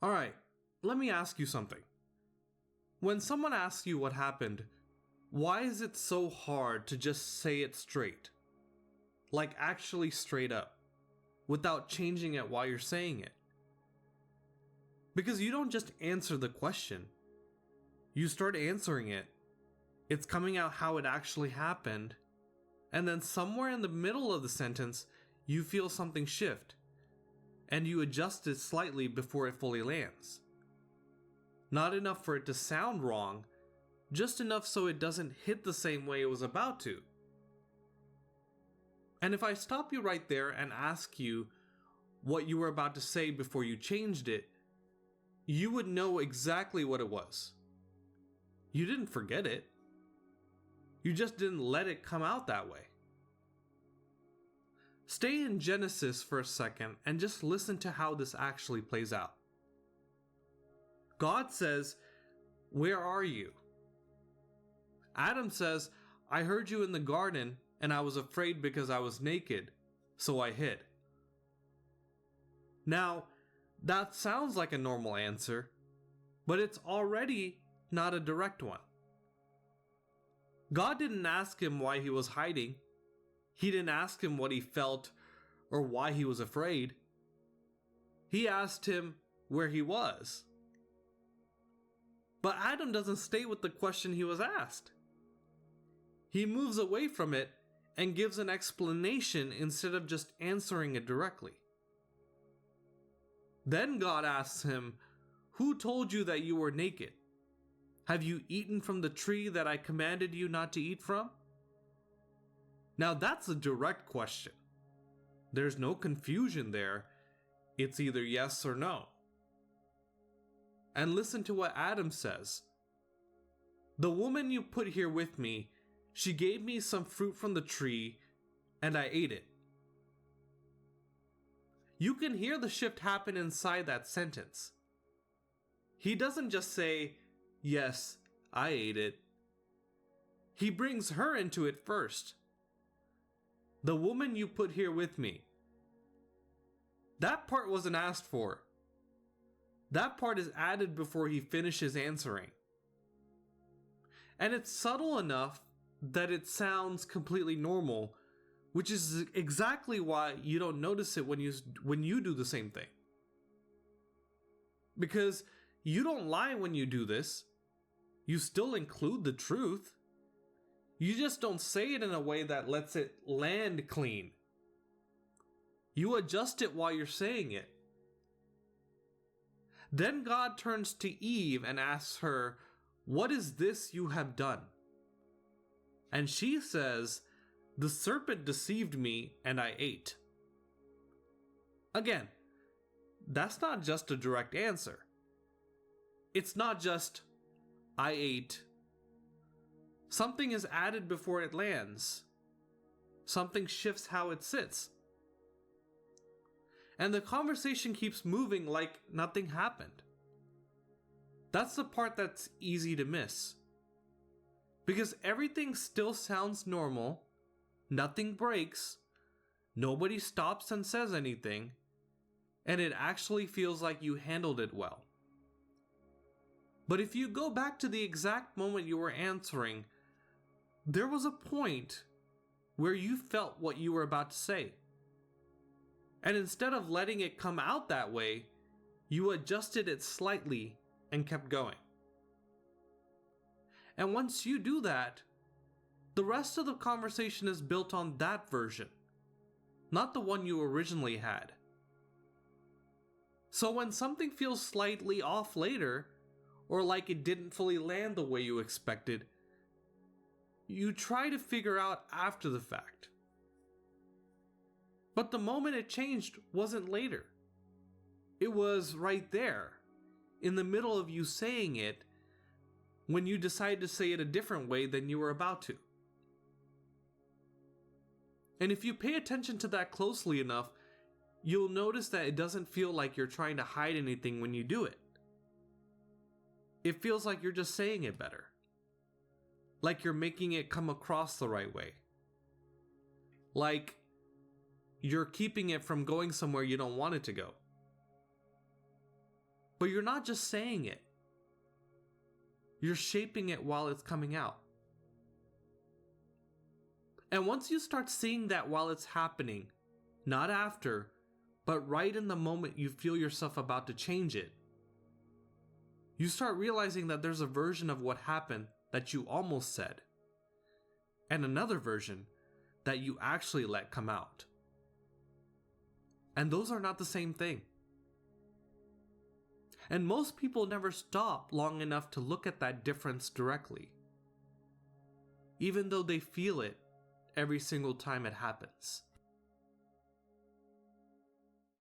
Alright, let me ask you something. When someone asks you what happened, why is it so hard to just say it straight? Like actually straight up, without changing it while you're saying it? Because you don't just answer the question. You start answering it. It's coming out how it actually happened. And then somewhere in the middle of the sentence, you feel something shift. And you adjust it slightly before it fully lands. Not enough for it to sound wrong, just enough so it doesn't hit the same way it was about to. And if I stop you right there and ask you what you were about to say before you changed it, you would know exactly what it was. You didn't forget it. You just didn't let it come out that way. Stay in Genesis for a second and just listen to how this actually plays out. God says, "Where are you?" Adam says, "I heard you in the garden and I was afraid because I was naked, so I hid." Now, that sounds like a normal answer, but it's already not a direct one. God didn't ask him why he was hiding. He didn't ask him what he felt or why he was afraid. He asked him where he was. But Adam doesn't stay with the question he was asked. He moves away from it and gives an explanation instead of just answering it directly. Then God asks him, "Who told you that you were naked? Have you eaten from the tree that I commanded you not to eat from?" Now that's a direct question. There's no confusion there. It's either yes or no. And listen to what Adam says. "The woman you put here with me, she gave me some fruit from the tree, and I ate it." You can hear the shift happen inside that sentence. He doesn't just say, "Yes, I ate it." He brings her into it first. "The woman you put here with me." That part wasn't asked for. That part is added before he finishes answering. And it's subtle enough that it sounds completely normal, which is exactly why you don't notice it when you do the same thing. Because you don't lie when you do this. You still include the truth. You just don't say it in a way that lets it land clean. You adjust it while you're saying it. Then God turns to Eve and asks her, "What is this you have done?" And she says, "The serpent deceived me and I ate." Again, that's not just a direct answer. It's not just, "I ate." Something is added before it lands. Something shifts how it sits. And the conversation keeps moving like nothing happened. That's the part that's easy to miss. Because everything still sounds normal, nothing breaks, nobody stops and says anything, and it actually feels like you handled it well. But if you go back to the exact moment you were answering, there was a point where you felt what you were about to say. And instead of letting it come out that way, you adjusted it slightly and kept going. And once you do that, the rest of the conversation is built on that version, not the one you originally had. So when something feels slightly off later, or like it didn't fully land the way you expected, you try to figure out after the fact. But the moment it changed wasn't later. It was right there, in the middle of you saying it, when you decide to say it a different way than you were about to. And if you pay attention to that closely enough, you'll notice that it doesn't feel like you're trying to hide anything when you do it. It feels like you're just saying it better. Like you're making it come across the right way. Like you're keeping it from going somewhere you don't want it to go. But you're not just saying it. You're shaping it while it's coming out. And once you start seeing that while it's happening, not after, but right in the moment you feel yourself about to change it, you start realizing that there's a version of what happened that you almost said, and another version that you actually let come out. And those are not the same thing. And most people never stop long enough to look at that difference directly, even though they feel it every single time it happens.